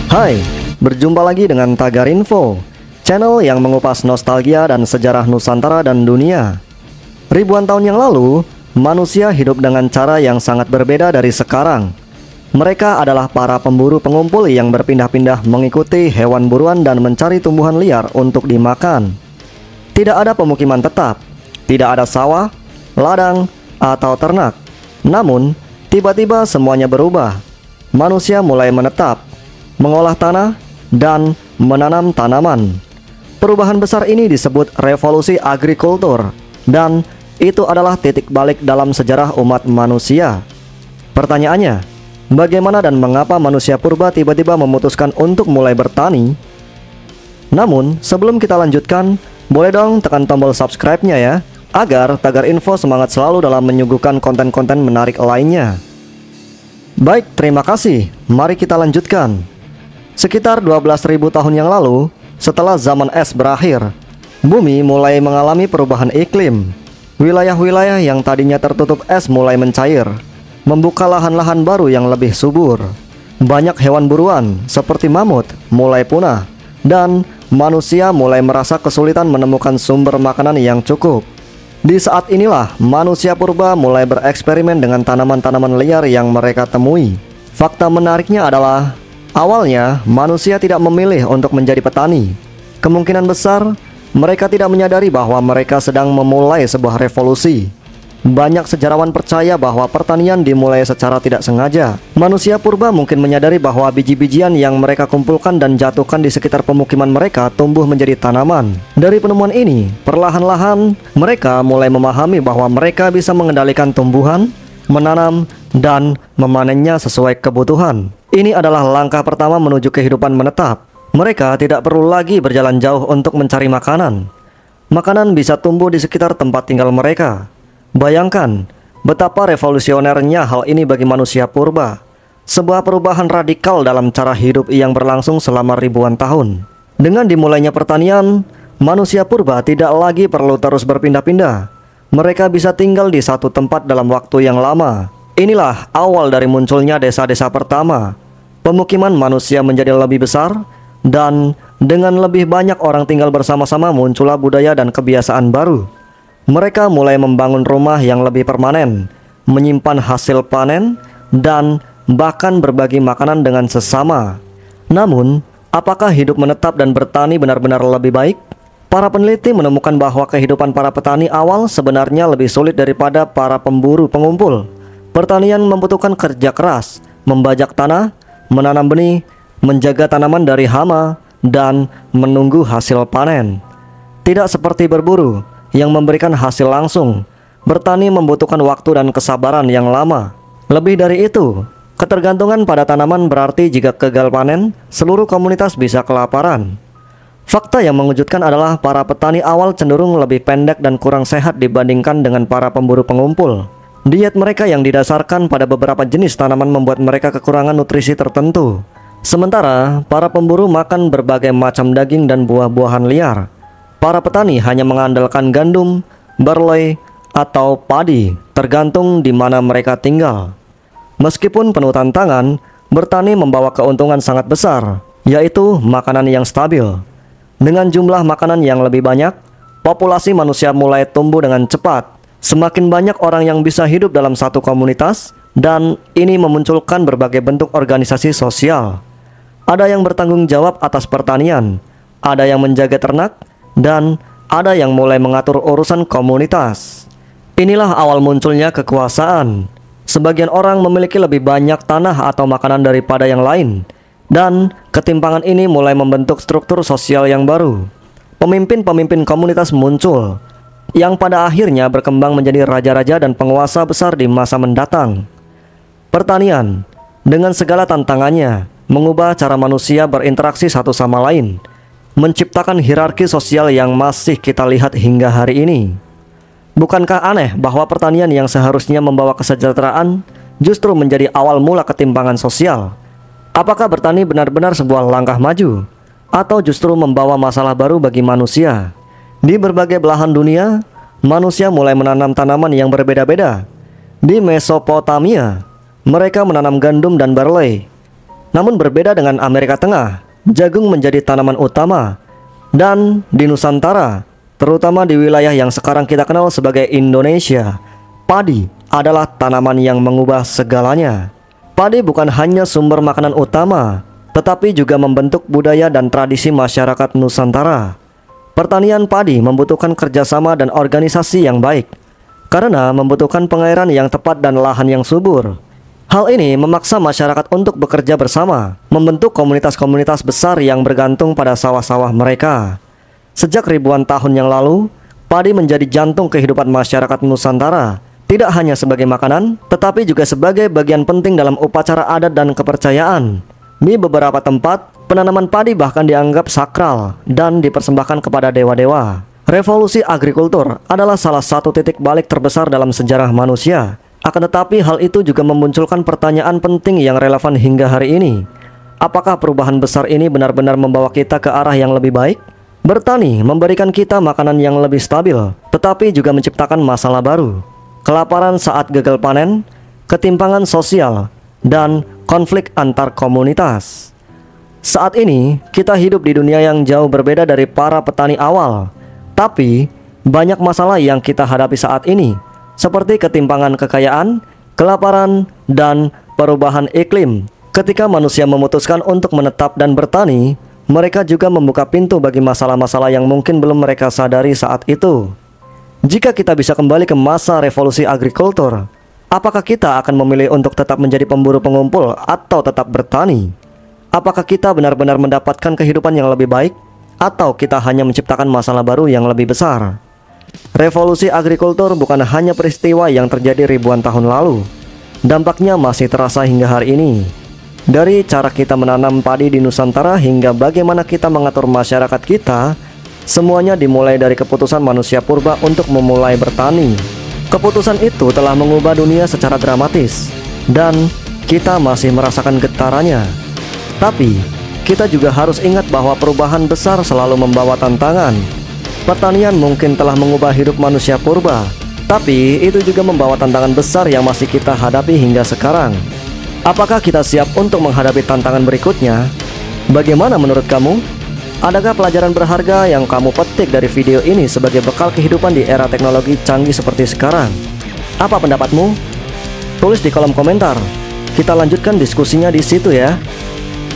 Hai, berjumpa lagi dengan Tagar Info, channel yang mengupas nostalgia dan sejarah Nusantara dan dunia. Ribuan tahun yang lalu, manusia hidup dengan cara yang sangat berbeda dari sekarang. Mereka adalah para pemburu pengumpul yang berpindah-pindah mengikuti hewan buruan dan mencari tumbuhan liar untuk dimakan. Tidak ada pemukiman tetap, tidak ada sawah, ladang, atau ternak. Namun, tiba-tiba semuanya berubah. Manusia mulai menetap, mengolah tanah, dan menanam tanaman. Perubahan besar ini disebut revolusi agrikultur, dan itu adalah titik balik dalam sejarah umat manusia. Pertanyaannya, bagaimana dan mengapa manusia purba tiba-tiba memutuskan untuk mulai bertani? Namun, sebelum kita lanjutkan, boleh dong tekan tombol subscribe-nya ya, agar Tagar Info semangat selalu dalam menyuguhkan konten-konten menarik lainnya. Baik, terima kasih. Mari kita lanjutkan. Sekitar 12.000 tahun yang lalu, setelah zaman es berakhir, bumi mulai mengalami perubahan iklim. Wilayah-wilayah yang tadinya tertutup es mulai mencair, membuka lahan-lahan baru yang lebih subur. Banyak hewan buruan seperti mamut mulai punah, dan manusia mulai merasa kesulitan menemukan sumber makanan yang cukup. Di saat inilah manusia purba mulai bereksperimen dengan tanaman-tanaman liar yang mereka temui. Fakta menariknya adalah, awalnya manusia tidak memilih untuk menjadi petani. Kemungkinan besar mereka tidak menyadari bahwa mereka sedang memulai sebuah revolusi. Banyak sejarawan percaya bahwa pertanian dimulai secara tidak sengaja. Manusia purba mungkin menyadari bahwa biji-bijian yang mereka kumpulkan dan jatuhkan di sekitar pemukiman mereka tumbuh menjadi tanaman. Dari penemuan ini, perlahan-lahan mereka mulai memahami bahwa mereka bisa mengendalikan tumbuhan, menanam, dan memanennya sesuai kebutuhan. Ini adalah langkah pertama menuju kehidupan menetap. Mereka tidak perlu lagi berjalan jauh untuk mencari makanan. Makanan bisa tumbuh di sekitar tempat tinggal mereka. Bayangkan betapa revolusionernya hal ini bagi manusia purba. Sebuah perubahan radikal dalam cara hidup yang berlangsung selama ribuan tahun. Dengan dimulainya pertanian, manusia purba tidak lagi perlu terus berpindah-pindah. Mereka bisa tinggal di satu tempat dalam waktu yang lama. Inilah awal dari munculnya desa-desa pertama. Pemukiman manusia menjadi lebih besar, dan dengan lebih banyak orang tinggal bersama-sama muncullah budaya dan kebiasaan baru. Mereka mulai membangun rumah yang lebih permanen, menyimpan hasil panen, dan bahkan berbagi makanan dengan sesama. Namun, apakah hidup menetap dan bertani benar-benar lebih baik? Para peneliti menemukan bahwa kehidupan para petani awal sebenarnya lebih sulit daripada para pemburu pengumpul. Pertanian membutuhkan kerja keras, membajak tanah, menanam benih, menjaga tanaman dari hama, dan menunggu hasil panen. Tidak seperti berburu yang memberikan hasil langsung, bertani membutuhkan waktu dan kesabaran yang lama. Lebih dari itu, ketergantungan pada tanaman berarti jika gagal panen, seluruh komunitas bisa kelaparan. Fakta yang mengejutkan adalah para petani awal cenderung lebih pendek dan kurang sehat dibandingkan dengan para pemburu pengumpul. Diet mereka yang didasarkan pada beberapa jenis tanaman membuat mereka kekurangan nutrisi tertentu. Sementara para pemburu makan berbagai macam daging dan buah-buahan liar. Para petani hanya mengandalkan gandum, barley, atau padi, tergantung di mana mereka tinggal. Meskipun penuh tantangan, bertani membawa keuntungan sangat besar, yaitu makanan yang stabil. Dengan jumlah makanan yang lebih banyak, populasi manusia mulai tumbuh dengan cepat. Semakin banyak orang yang bisa hidup dalam satu komunitas, dan ini memunculkan berbagai bentuk organisasi sosial. Ada yang bertanggung jawab atas pertanian, ada yang menjaga ternak, dan ada yang mulai mengatur urusan komunitas. Inilah awal munculnya kekuasaan. Sebagian orang memiliki lebih banyak tanah atau makanan daripada yang lain, dan ketimpangan ini mulai membentuk struktur sosial yang baru. Pemimpin-pemimpin komunitas muncul, yang pada akhirnya berkembang menjadi raja-raja dan penguasa besar di masa mendatang. Pertanian, dengan segala tantangannya, mengubah cara manusia berinteraksi satu sama lain, menciptakan hierarki sosial yang masih kita lihat hingga hari ini. Bukankah aneh bahwa pertanian yang seharusnya membawa kesejahteraan justru menjadi awal mula ketimpangan sosial? Apakah bertani benar-benar sebuah langkah maju, atau justru membawa masalah baru bagi manusia? Di berbagai belahan dunia, manusia mulai menanam tanaman yang berbeda-beda. Di Mesopotamia, mereka menanam gandum dan barley. Namun berbeda dengan Amerika Tengah, jagung menjadi tanaman utama. Dan di Nusantara, terutama di wilayah yang sekarang kita kenal sebagai Indonesia, padi adalah tanaman yang mengubah segalanya. Padi bukan hanya sumber makanan utama, tetapi juga membentuk budaya dan tradisi masyarakat Nusantara. Pertanian padi membutuhkan kerjasama dan organisasi yang baik, karena membutuhkan pengairan yang tepat dan lahan yang subur. Hal ini memaksa masyarakat untuk bekerja bersama, membentuk komunitas-komunitas besar yang bergantung pada sawah-sawah mereka. Sejak ribuan tahun yang lalu, padi menjadi jantung kehidupan masyarakat Nusantara, tidak hanya sebagai makanan, tetapi juga sebagai bagian penting dalam upacara adat dan kepercayaan. Di beberapa tempat, penanaman padi bahkan dianggap sakral dan dipersembahkan kepada dewa-dewa. Revolusi agrikultur adalah salah satu titik balik terbesar dalam sejarah manusia. Akan tetapi hal itu juga memunculkan pertanyaan penting yang relevan hingga hari ini. Apakah perubahan besar ini benar-benar membawa kita ke arah yang lebih baik? Bertani memberikan kita makanan yang lebih stabil, tetapi juga menciptakan masalah baru. Kelaparan saat gagal panen, ketimpangan sosial, dan konflik antar komunitas. Saat ini, kita hidup di dunia yang jauh berbeda dari para petani awal. Tapi, banyak masalah yang kita hadapi saat ini, seperti ketimpangan kekayaan, kelaparan, dan perubahan iklim. Ketika manusia memutuskan untuk menetap dan bertani, mereka juga membuka pintu bagi masalah-masalah yang mungkin belum mereka sadari saat itu. Jika kita bisa kembali ke masa revolusi agrikultur, apakah kita akan memilih untuk tetap menjadi pemburu pengumpul atau tetap bertani? Apakah kita benar-benar mendapatkan kehidupan yang lebih baik, atau kita hanya menciptakan masalah baru yang lebih besar? Revolusi agrikultur bukan hanya peristiwa yang terjadi ribuan tahun lalu. Dampaknya masih terasa hingga hari ini. Dari cara kita menanam padi di Nusantara hingga bagaimana kita mengatur masyarakat kita, semuanya dimulai dari keputusan manusia purba untuk memulai bertani. Keputusan itu telah mengubah dunia secara dramatis, dan kita masih merasakan getarannya. Tapi, kita juga harus ingat bahwa perubahan besar selalu membawa tantangan. Pertanian mungkin telah mengubah hidup manusia purba, tapi itu juga membawa tantangan besar yang masih kita hadapi hingga sekarang. Apakah kita siap untuk menghadapi tantangan berikutnya? Bagaimana menurut kamu? Adakah pelajaran berharga yang kamu petik dari video ini sebagai bekal kehidupan di era teknologi canggih seperti sekarang? Apa pendapatmu? Tulis di kolom komentar. Kita lanjutkan diskusinya di situ ya.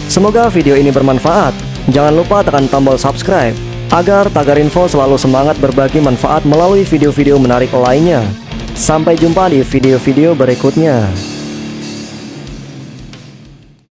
Semoga video ini bermanfaat. Jangan lupa tekan tombol subscribe agar Tagar Info selalu semangat berbagi manfaat melalui video-video menarik lainnya. Sampai jumpa di video-video berikutnya.